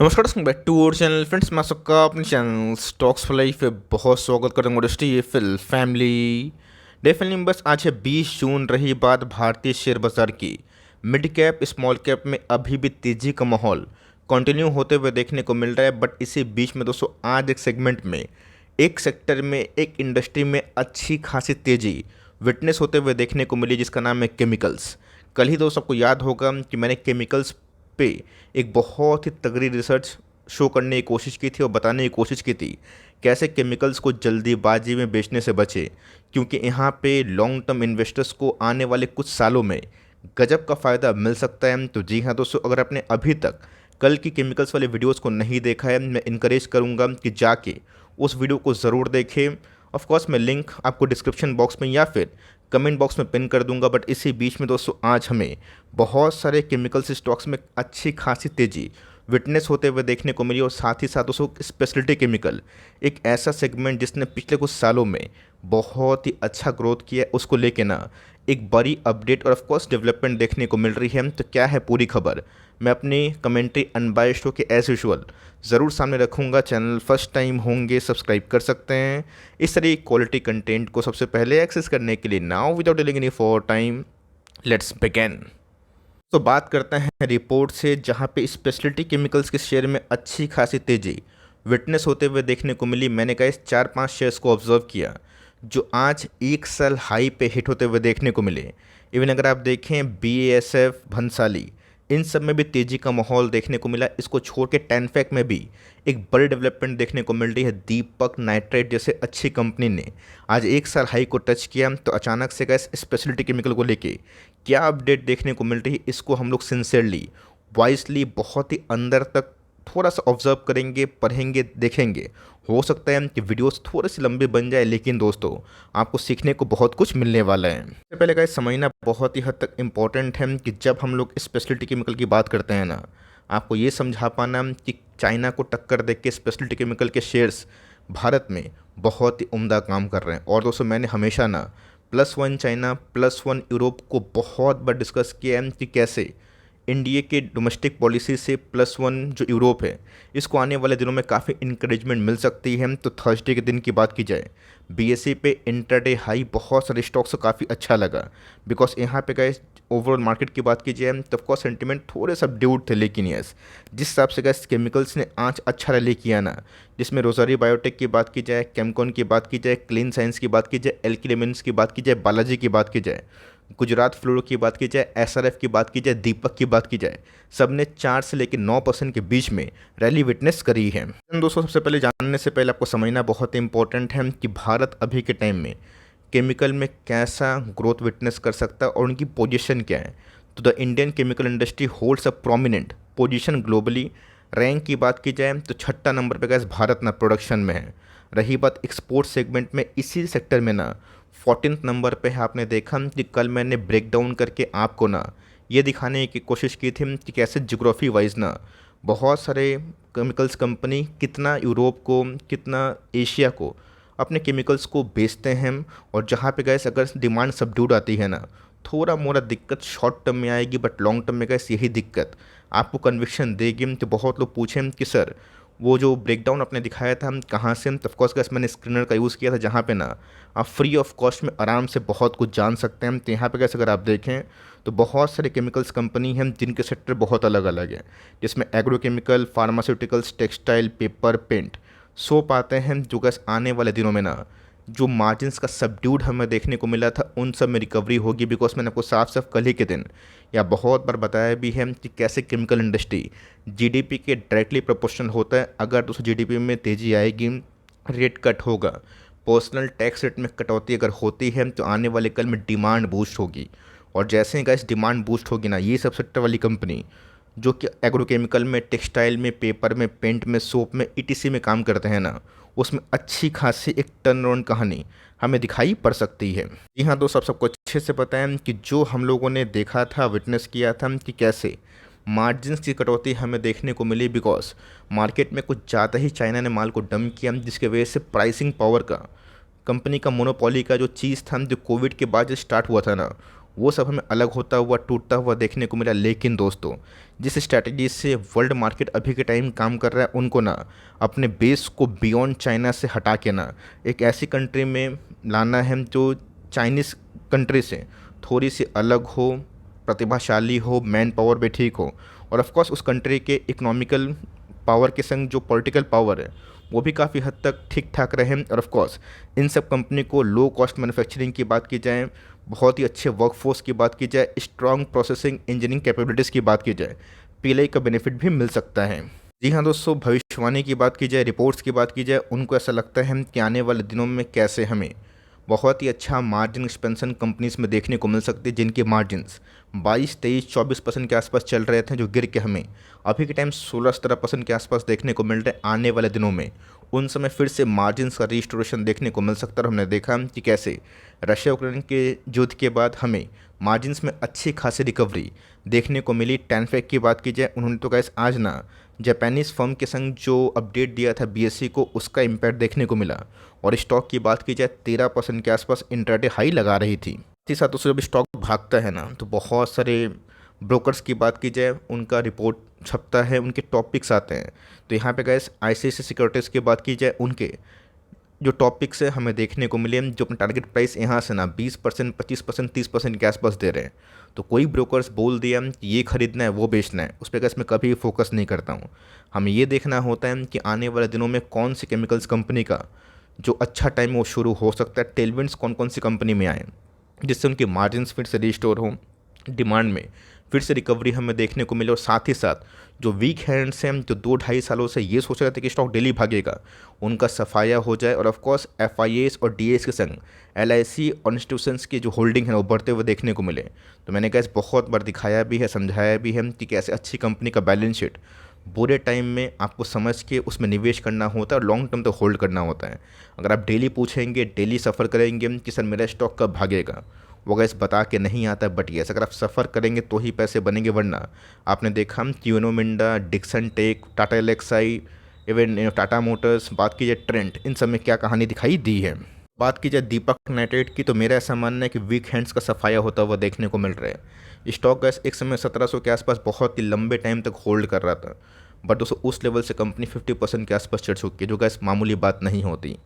नमस्कार दोस्तों, back to our channel. Friends, मैं सबका अपने चैनल स्टॉक्स फॉर लाइफ पे बहुत स्वागत करता हूँ। ये फिल फैमिली डेफिनेटली बस आज है 20 जून। रही बात भारतीय शेयर बाजार की, मिड कैप स्मॉल कैप में अभी भी तेज़ी का माहौल कंटिन्यू होते हुए देखने को मिल रहा है। बट इसी बीच में दोस्तों आज एक सेगमेंट में, एक सेक्टर में, एक इंडस्ट्री में अच्छी खासी तेज़ी विटनेस होते हुए देखने को मिली, जिसका नाम है केमिकल्स। कल ही दोस्तों आपको याद होगा कि मैंने केमिकल्स पे एक बहुत ही तगड़ी रिसर्च शो करने की कोशिश की थी और बताने की कोशिश की थी कैसे केमिकल्स को जल्दीबाजी में बेचने से बचे, क्योंकि यहाँ पे लॉन्ग टर्म इन्वेस्टर्स को आने वाले कुछ सालों में गजब का फ़ायदा मिल सकता है। तो जी हाँ दोस्तों, अगर आपने अभी तक कल की केमिकल्स वाले वीडियोस को नहीं देखा है, मैं इनकरेज करूँगा कि जाके उस वीडियो को ज़रूर देखें। ऑफ कोर्स मैं लिंक आपको डिस्क्रिप्शन बॉक्स में या फिर कमेंट बॉक्स में पिन कर दूंगा। बट इसी बीच में दोस्तों आज हमें बहुत सारे केमिकल्स स्टॉक्स में अच्छी खासी तेज़ी विटनेस होते हुए देखने को मिली। और साथ ही साथ दोस्तों स्पेशलिटी केमिकल एक ऐसा सेगमेंट जिसने पिछले कुछ सालों में बहुत ही अच्छा ग्रोथ किया है, उसको लेके ना एक बड़ी अपडेट और ऑफ कोर्स डेवलपमेंट देखने को मिल रही है। तो क्या है पूरी खबर, मैं अपनी कमेंट्री अनबायस्ड होकर एज यूजुअल ज़रूर सामने रखूँगा। चैनल फर्स्ट टाइम होंगे सब्सक्राइब कर सकते हैं इस तरह क्वालिटी कंटेंट को सबसे पहले एक्सेस करने के लिए। Now without delaying any for time, let's begin. तो बात करते हैं रिपोर्ट से, जहां पे स्पेशलिटी केमिकल्स के शेयर में अच्छी खासी तेज़ी विटनेस होते हुए देखने को मिली। मैंने कहा इस 4-5 शेयर्स को ऑब्जर्व किया जो आज एक साल हाई पे हिट होते हुए देखने को मिले। इवन अगर आप देखें BASF, भंसाली, इन सब में भी तेज़ी का माहौल देखने को मिला। इसको छोड़ के टेनफैक में भी एक बड़ी डेवलपमेंट देखने को मिल रही है। दीपक नाइट्राइट जैसे अच्छी कंपनी ने आज एक साल हाई को टच किया। तो अचानक से गैस स्पेशलिटी केमिकल को लेके क्या अपडेट देखने को मिल रही है, इसको हम लोग सिंसियरली, वाइजली, बहुत ही अंदर तक थोड़ा सा ऑब्जर्व करेंगे, पढ़ेंगे, देखेंगे। हो सकता है कि वीडियोस थोड़े से लंबे बन जाए, लेकिन दोस्तों आपको सीखने को बहुत कुछ मिलने वाला है। सबसे पहले गाइस समझना बहुत ही हद तक इम्पॉर्टेंट है कि जब हम लोग स्पेशलिटी केमिकल की बात करते हैं ना, आपको ये समझा पाना कि चाइना को टक्कर दे के स्पेशलिटी केमिकल के शेयर्स भारत में बहुत ही उम्दा काम कर रहे हैं। और दोस्तों मैंने हमेशा ना +1 चाइना, +1 यूरोप को बहुत बार डिस्कस किया है कि कैसे इंडिया के डोमेस्टिक पॉलिसी से +1 जो यूरोप है, इसको आने वाले दिनों में काफ़ी इंकरेजमेंट मिल सकती है। तो थर्सडे के दिन की बात की जाए, BSE पे इंटरडे हाई बहुत सारे स्टॉक्स को काफ़ी अच्छा लगा। बिकॉज यहाँ पे गए ओवरऑल मार्केट की बात की जाए तो ऑफकोर्स सेंटिमेंट थोड़े सबड्यूड थे, लेकिन यस जिस हिसाब से गए केमिकल्स ने आज अच्छा रैली किया ना, जिसमें रोजारी बायोटेक की बात की जाए, केमकॉन की बात की जाए, क्लीन साइंस की बात की जाए, एल्की लिमिट्स की बात की जाए, बालाजी की बात की जाए, गुजरात फ्लोरो की बात की जाए, SRF की बात की जाए, दीपक की बात की जाए, सब ने 4 से लेकर 9% के बीच में रैली विटनेस करी है। दोस्तों सबसे पहले जानने से पहले आपको समझना बहुत इंपॉर्टेंट है कि भारत अभी के टाइम में केमिकल में कैसा ग्रोथ विटनेस कर सकता है और उनकी पोजीशन क्या है। तो the Indian chemical industry holds a prominent position globally. Rank की बात की जाए तो 6ठा नंबर पे गैस भारत ना प्रोडक्शन में है। रही बात एक्सपोर्ट सेगमेंट में, इसी सेक्टर में ना 14th नंबर पे है। आपने देखा कि कल मैंने ब्रेक डाउन करके आपको ना ये दिखाने की कोशिश की थी कि कैसे जियोग्राफी वाइज ना बहुत सारे केमिकल्स कंपनी कितना यूरोप को, कितना एशिया को अपने केमिकल्स को बेचते हैं। और जहाँ पे गैस अगर डिमांड सबड्यूड आती है ना, थोड़ा मोड़ा दिक्कत शॉर्ट टर्म में आएगी, बट लॉन्ग टर्म में गैस यही दिक्कत आपको कन्विक्शन देगी। तो बहुत लोग पूछें कि सर वो जो ब्रेकडाउन आपने दिखाया था हम कहाँ से, तो ऑफकोर्स गैस मैंने स्क्रीनर का यूज़ किया था, जहाँ पे ना आप फ्री ऑफ कॉस्ट में आराम से बहुत कुछ जान सकते हैं। तो यहाँ पे गैस अगर आप देखें तो बहुत सारे केमिकल्स कंपनी हैं जिनके सेक्टर बहुत अलग अलग हैं, जिसमें agrochemical, pharmaceuticals, textile, paper, paint, soap आते हैं। जो गैस आने वाले दिनों में ना जो मार्जिन्स का सबड्यूड हमें देखने को मिला था, उन सब में रिकवरी होगी। बिकॉज मैंने आपको साफ साफ कल ही के दिन या बहुत बार बताया भी है कि कैसे केमिकल इंडस्ट्री GDP के डायरेक्टली प्रोपोर्शनल होता है। अगर दोस्तों GDP में तेज़ी आएगी, रेट कट होगा, पर्सनल टैक्स रेट में कटौती अगर होती है, तो आने वाले कल में डिमांड बूस्ट होगी। और जैसे ही गैस डिमांड बूस्ट होगी ना, ये सब सेक्टर वाली कंपनी जो कि एग्रोकेमिकल में, टेक्सटाइल में, पेपर में, पेंट में, सोप में, ETC में काम करते हैं ना, उसमें अच्छी खासी एक टर्न अराउंड कहानी हमें दिखाई पड़ सकती है। जी हाँ दोस्त, सबको अच्छे से पता है कि जो हम लोगों ने देखा था, विटनेस किया था कि कैसे मार्जिन्स की कटौती हमें देखने को मिली। बिकॉज मार्केट में कुछ ज़्यादा ही चाइना ने माल को डंप किया, जिसके वजह से प्राइसिंग पावर का, कंपनी का मोनोपोली का जो चीज़ था, जो कोविड के बाद जो स्टार्ट हुआ था ना, वो सब हमें अलग होता हुआ टूटता हुआ देखने को मिला। लेकिन दोस्तों, जिस स्ट्रैटेजी से वर्ल्ड मार्केट अभी के टाइम काम कर रहा है, उनको ना अपने बेस को बियॉन्ड चाइना से हटा के ना एक ऐसी कंट्री में लाना है जो चाइनीज़ कंट्री से थोड़ी सी अलग हो, प्रतिभाशाली हो, मैन पावर भी ठीक हो, और ऑफ कोर्स उस कंट्री के इकोनॉमिकल पावर के संग जो पॉलिटिकल पावर है वो भी काफ़ी हद तक ठीक ठाक रहे। और ऑफ कोर्स इन सब कंपनी को लो कॉस्ट मैन्युफैक्चरिंग की बात की जाए, बहुत ही अच्छे वर्कफोर्स की बात की जाए, स्ट्रॉन्ग प्रोसेसिंग इंजीनियरिंग कैपेबिलिटीज़ की बात की जाए, पीएलआई का बेनिफिट भी मिल सकता है। जी हाँ दोस्तों, भविष्यवाणी की बात की जाए, रिपोर्ट्स की बात की जाए, उनको ऐसा लगता है कि आने वाले दिनों में कैसे हमें बहुत ही अच्छा मार्जिन एक्सपेंशन कंपनीज में देखने को मिल सकती है, जिनके मार्जिन्स 22, 23, 24% के आसपास चल रहे थे, जो गिर के हमें अभी के टाइम 16-17% के आसपास देखने को मिल रहे हैं। आने वाले दिनों में उन समय फिर से मार्जिन्स का रिस्टोरेशन देखने को मिल सकता है। और हमने देखा कि कैसे रशिया यूक्रेन के युद्ध के बाद हमें मार्जिन्स में अच्छी खासी रिकवरी देखने को मिली। टैनफेक की बात की जाए, उन्होंने तो गैस आज ना जापानीज़ फर्म के संग जो अपडेट दिया था बीएससी को, उसका इम्पैक्ट देखने को मिला। और स्टॉक की बात की जाए 13% के आसपास इंट्राडे हाई लगा रही थी। साथ ही साथ उससे जब स्टॉक भागता है ना, तो बहुत सारे ब्रोकर्स की बात की जाए, उनका रिपोर्ट छपता है, उनके टॉपिक्स आते हैं। तो यहाँ पे गैस आईसीआईसीआई सिक्योरिटीज़ की बात की जाए, उनके जो टॉपिक्स है हमें देखने को मिले, जो अपना टारगेट प्राइस यहाँ से ना 20%, 25%, 30% के आसपास दे रहे हैं। तो कोई ब्रोकर्स बोल दिया कि ये खरीदना है, वो बेचना है, उस पर गैस मैं कभी फोकस नहीं करता हूँ। हमें ये देखना होता है कि आने वाले दिनों में कौन सी केमिकल्स कंपनी का जो अच्छा टाइम वो शुरू हो सकता है, टेलविंड्स कौन कौन सी कंपनी में आए, जिससे उनके मार्जिन्स फिर से रिस्टोर हों, डिमांड में फिर से रिकवरी हमें देखने को मिले। और साथ ही साथ जो वीक हैंड्स हैं, जो 2-2.5 सालों से ये सोच रहे थे कि स्टॉक डेली भागेगा, उनका सफाया हो जाए। और ऑफकोर्स एफआईएस और डीएस के संग एलआईसी और इंस्टीट्यूशंस की जो होल्डिंग है वो बढ़ते हुए देखने को मिले। तो मैंने कहा बहुत बार दिखाया भी है, समझाया भी है कि कैसे अच्छी कंपनी का बैलेंस शीट बुरे टाइम में आपको समझ के उसमें निवेश करना होता है और लॉन्ग टर्म तक होल्ड करना होता है। अगर आप डेली पूछेंगे, डेली सफ़र करेंगे कि सर मेरा स्टॉक कब भागेगा, वो गैस बता के नहीं आता। बट यस, अगर आप सफ़र करेंगे तो ही पैसे बनेंगे, वरना आपने देखा कि Uno Minda, Dixon Tech, Tata Elxsi, even Tata Motors, बात की जाए ट्रेंट, इन सब में क्या कहानी दिखाई दी है। बात की जाए दीपक नाइट्रेट की, तो मेरा ऐसा मानना है कि वीक हैंड्स का सफाया होता हुआ देखने को मिल रहा है। स्टॉक गैस एक समय 1700 के आसपास बहुत ही लंबे टाइम तक होल्ड कर रहा था, बट दोस्तों उस लेवल से कंपनी 50% के आसपास चढ़ चुकी है, जो गैस मामूली बात नहीं होती।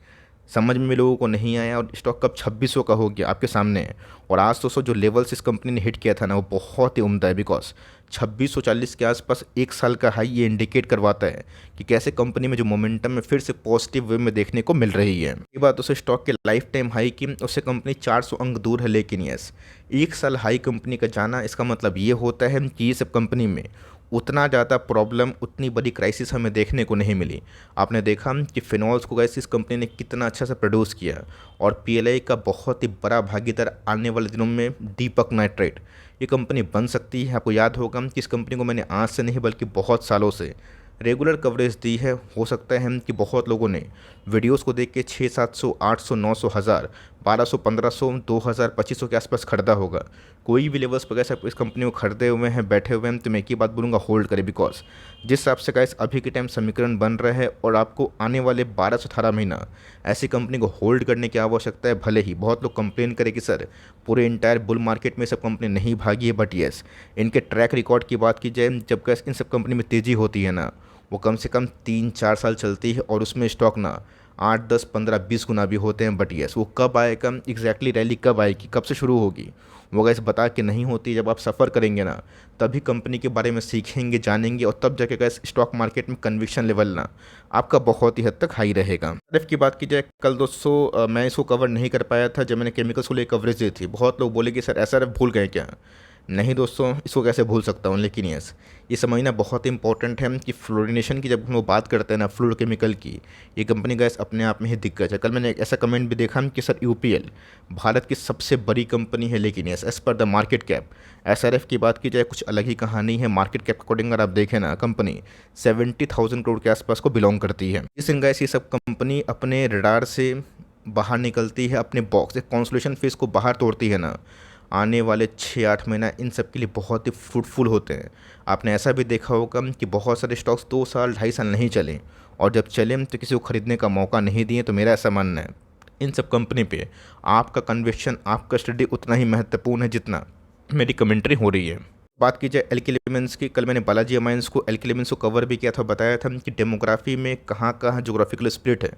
समझ में भी लोगों को नहीं आया और स्टॉक कब 2600 का हो गया आपके सामने है। और आज दोस्तों जो लेवल्स इस कंपनी ने हिट किया था ना, वो बहुत ही उम्दा है, बिकॉज 2640 के आसपास एक साल का हाई ये इंडिकेट करवाता है कि कैसे कंपनी में जो मोमेंटम है फिर से पॉजिटिव वे में देखने को मिल रही है। ये बात दोस्तों स्टॉक के लाइफ टाइम हाई की, उससे कंपनी 400 अंक दूर है। लेकिन यस, एक साल हाई कंपनी का जाना, इसका मतलब ये होता है कि ये सब कंपनी में उतना ज़्यादा प्रॉब्लम, उतनी बड़ी क्राइसिस हमें देखने को नहीं मिली। आपने देखा कि फिनॉल्स को गैस इस कंपनी ने कितना अच्छा से प्रोड्यूस किया, और पीएलआई का बहुत ही बड़ा भागीदार आने वाले दिनों में दीपक नाइट्रेट ये कंपनी बन सकती है। आपको याद होगा कि इस कंपनी को मैंने आज से नहीं बल्कि बहुत सालों से रेगुलर कवरेज दी है। हो सकता है कि बहुत लोगों ने वीडियोस को देख के 600, 700, 800, 900, 1000, 1200, 1500, 2000, 2500 के आसपास खरीदा होगा। कोई भी लेवल्स पर कैसे इस कंपनी को खरीदे हुए हैं, बैठे हुए हैं, तो मैं एक ही बात बोलूँगा, होल्ड करें। बिकॉज जिस हिसाब से गाइस अभी के टाइम समीकरण बन रहा है, और आपको आने वाले 12 से 18 महीना ऐसी कंपनी को होल्ड करने की आवश्यकता है। भले ही बहुत लोग कंप्लेन करें कि सर पूरे इंटायर बुल मार्केट में सब कंपनी नहीं भागी है, बट येस, इनके ट्रैक रिकॉर्ड की बात की जाए, जब गैस इन सब कंपनी में तेज़ी होती है ना, वो कम से कम 3-4 साल चलती है, और उसमें स्टॉक ना 8, 10, 15, 20 गुना भी होते हैं। बट यस, वो कब आएगा, एग्जैक्टली रैली कब आएगी, कब से शुरू होगी, वो गैस बता के नहीं होती। जब आप सफ़र करेंगे ना, तभी कंपनी के बारे में सीखेंगे, जानेंगे, और तब जाके गैस स्टॉक मार्केट में कन्विक्शन लेवल ना आपका बहुत ही हद तक हाई रहेगा। एसआरएफ की बात की जाए, कल दोस्तों मैं इसको कवर नहीं कर पाया था जब मैंने केमिकल्स को लेकर कवरेज दी थी। बहुत लोग बोले कि सर एसआरएफ भूल गए क्या। नहीं दोस्तों, इसको कैसे भूल सकता हूँ। लेकिन यस, ये समझना बहुत इंपॉर्टेंट है कि फ्लोरिनेशन की जब हम लोग बात करते हैं ना, फ्लोर केमिकल की, ये कंपनी गैस अपने आप में ही दिक्कत है। कल मैंने एक ऐसा कमेंट भी देखा कि सर यूपीएल भारत की सबसे बड़ी कंपनी है, लेकिन yes, as per the market cap SRF की बात की जाए कुछ अलग ही कहानी है। मार्केट कैप अकॉर्डिंग अगर आप देखें ना, कंपनी 70,000 करोड़ के आसपास को बिलोंग करती है। इस दिन गैस ये सब कंपनी अपने रडार से बाहर निकलती है, अपने बॉक्स एक कॉन्सोलेशन फेस को बाहर तोड़ती है ना, आने वाले 6-8 महीना इन सब के लिए बहुत ही फ्रूटफुल होते हैं। आपने ऐसा भी देखा होगा कि बहुत सारे स्टॉक्स 2 साल 2.5 साल नहीं चले, और जब चले तो किसी को ख़रीदने का मौका नहीं दिए। तो मेरा ऐसा मानना है इन सब कंपनी पे आपका कन्विक्शन, आपका स्टडी उतना ही महत्वपूर्ण है जितना मेरी कमेंट्री हो रही है। बात की जाए एल्के एलिमेंट्स की, कल मैंने बालाजी अमाइंस को एल्के एलिमेंट्स को कवर भी किया था, बताया था कि डेमोग्राफी में कहाँ कहाँ जोग्राफिकल स्प्लिट है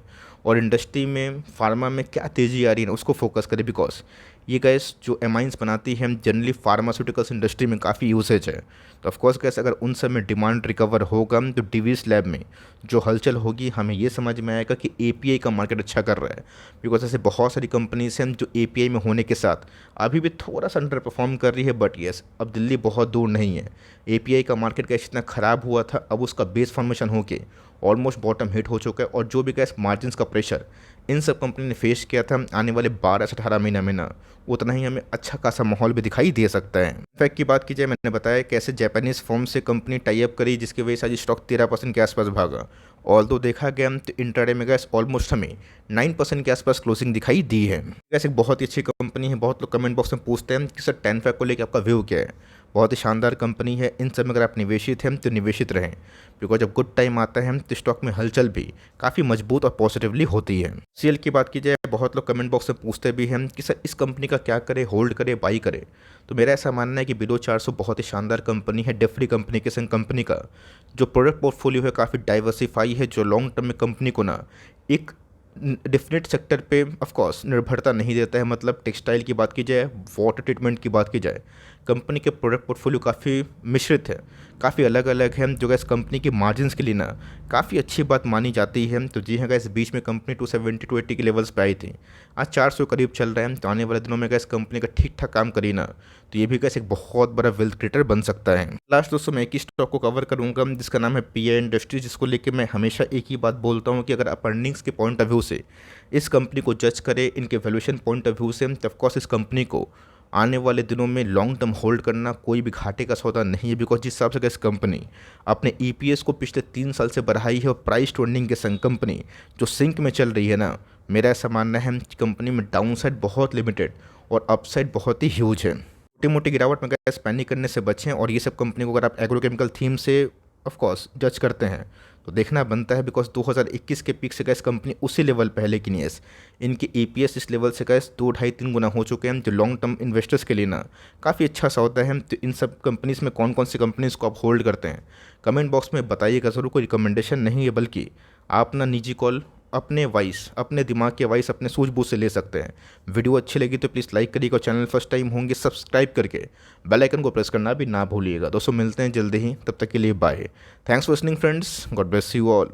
और इंडस्ट्री में फार्मा में क्या तेज़ी आ रही है उसको फोकस करें, बिकॉज ये गैस जो एमाइंस बनाती है जनरली फार्मास्यूटिकल्स इंडस्ट्री में काफ़ी यूसेज है। तो ऑफकोर्स गैस अगर उन सब में डिमांड रिकवर होगा तो डीवीएस लैब में जो हलचल होगी हमें ये समझ में आएगा कि एपीआई का मार्केट अच्छा कर रहा है। बिकॉज ऐसे बहुत सारी कंपनीज हैं जो एपीआई में होने के साथ अभी भी थोड़ा सा अंडर परफॉर्म कर रही है, बट येस अब दिल्ली बहुत दूर नहीं है। एपीआई का मार्केट गैस इतना ख़राब हुआ था, अब उसका बेस फॉर्मेशन होके ऑलमोस्ट बॉटम हिट हो चुका है और जो भी गैस मार्जिन का प्रेशर इन सब कंपनी ने फेस किया था आने वाले 12 से 18 महीना में ना उतना ही हमें अच्छा खासा माहौल भी दिखाई दे सकता है। इनफैक्ट की बात की जाए, मैंने बताया कैसे जापानीज फर्म से कंपनी टाई अप करी जिसकी वजह से आज स्टॉक 13% के आसपास भागा। ऑल दो देखा गया तो इंट्राडे में गैस ऑलमोस्ट हमें 9% के आसपास क्लोजिंग दिखाई दी है। गैस एक बहुत ही अच्छी कंपनी है। बहुत लोग कमेंट बॉक्स में पूछते हैं कि सर 10 को लेकर आपका व्यू क्या है। बहुत ही शानदार कंपनी है, इन सब में अगर आप निवेशित हैं तो निवेशित रहें, बिकॉज जब गुड टाइम आता है तो स्टॉक में हलचल भी काफ़ी मजबूत और पॉजिटिवली होती है। सीएल की बात की जाए, बहुत लोग कमेंट बॉक्स में पूछते भी हैं कि सर इस कंपनी का क्या करे, होल्ड करे, बाई करे। तो मेरा ऐसा मानना है कि बिलो 400 बहुत ही शानदार कंपनी है। डेफरी कम्युनिकेशन कंपनी का जो प्रोडक्ट पोर्टफोलियो है काफ़ी डाइवर्सिफाई है, जो लॉन्ग टर्म में कंपनी को ना एक डिफिनेट सेक्टर पे ऑफ कोर्स निर्भरता नहीं देता है। मतलब टेक्सटाइल की बात की जाए, वाटर ट्रीटमेंट की बात की जाए, कंपनी के प्रोडक्ट पोर्टफोलियो काफ़ी मिश्रित है, काफ़ी अलग अलग है, जो गैस कंपनी की मार्जिन्स के लिए ना काफ़ी अच्छी बात मानी जाती है। तो जी हाँ गैस, बीच में कंपनी 270 टू 80 के लेवल्स पे आई थी, आज 400 करीब चल रहे हैं। तो आने वाले दिनों में गैस कंपनी का ठीक ठाक काम करी ना तो ये भी गैस एक बहुत बड़ा वेल्थ क्रिएटर बन सकता है। लास्ट दोस्तों मैं एक ही स्टॉक को कवर करूंगा जिसका नाम है पीआई इंडस्ट्री, जिसको लेकर मैं हमेशा एक ही बात बोलता हूँ कि अगर आप अर्निंग्स के पॉइंट ऑफ व्यू से इस कंपनी को जज करें, इनके वैल्यूएशन पॉइंट ऑफ व्यू से, तो ऑफकोर्स इस कंपनी को आने वाले दिनों में लॉन्ग टर्म होल्ड करना कोई भी घाटे का सौदा नहीं है। बिकॉज जिस हिसाब से इस कंपनी अपने ईपीएस को पिछले 3 साल से बढ़ाई है और प्राइस टू अर्निंग के संग कंपनी जो सिंक में चल रही है ना, मेरा ऐसा मानना है कि कंपनी में डाउन साइड बहुत लिमिटेड और अपसाइड बहुत ही ह्यूज है। छोटी मोटी गिरावट में गैस पैनिक करने से बचें। और ये सब कंपनी को अगर आप एग्रोकेमिकल थीम से ऑफ कोर्स जज करते हैं तो देखना बनता है, बिकॉज 2021 के पीक से गैस कंपनी उसी लेवल पे है, लेकिन यस इनकी ईपीएस इस लेवल से गैस 2-2.5-3 गुना हो चुके हैं, जो लॉन्ग टर्म इन्वेस्टर्स के लिए ना काफ़ी अच्छा सौदा है। तो इन सब कंपनीज में कौन कौन सी कंपनीज को आप होल्ड करते हैं कमेंट बॉक्स में बताइएगा ज़रूर। कोई रिकमेंडेशन नहीं है, बल्कि आप ना निजी कॉल अपने वाइस, अपने दिमाग के वाइस, अपने सूझबूझ से ले सकते हैं। वीडियो अच्छी लगी तो प्लीज़ लाइक करिएगा, चैनल फर्स्ट टाइम होंगे सब्सक्राइब करके बेल आइकन को प्रेस करना भी ना भूलिएगा। दोस्तों मिलते हैं जल्दी ही, तब तक के लिए bye. Thanks for listening friends, God bless you all.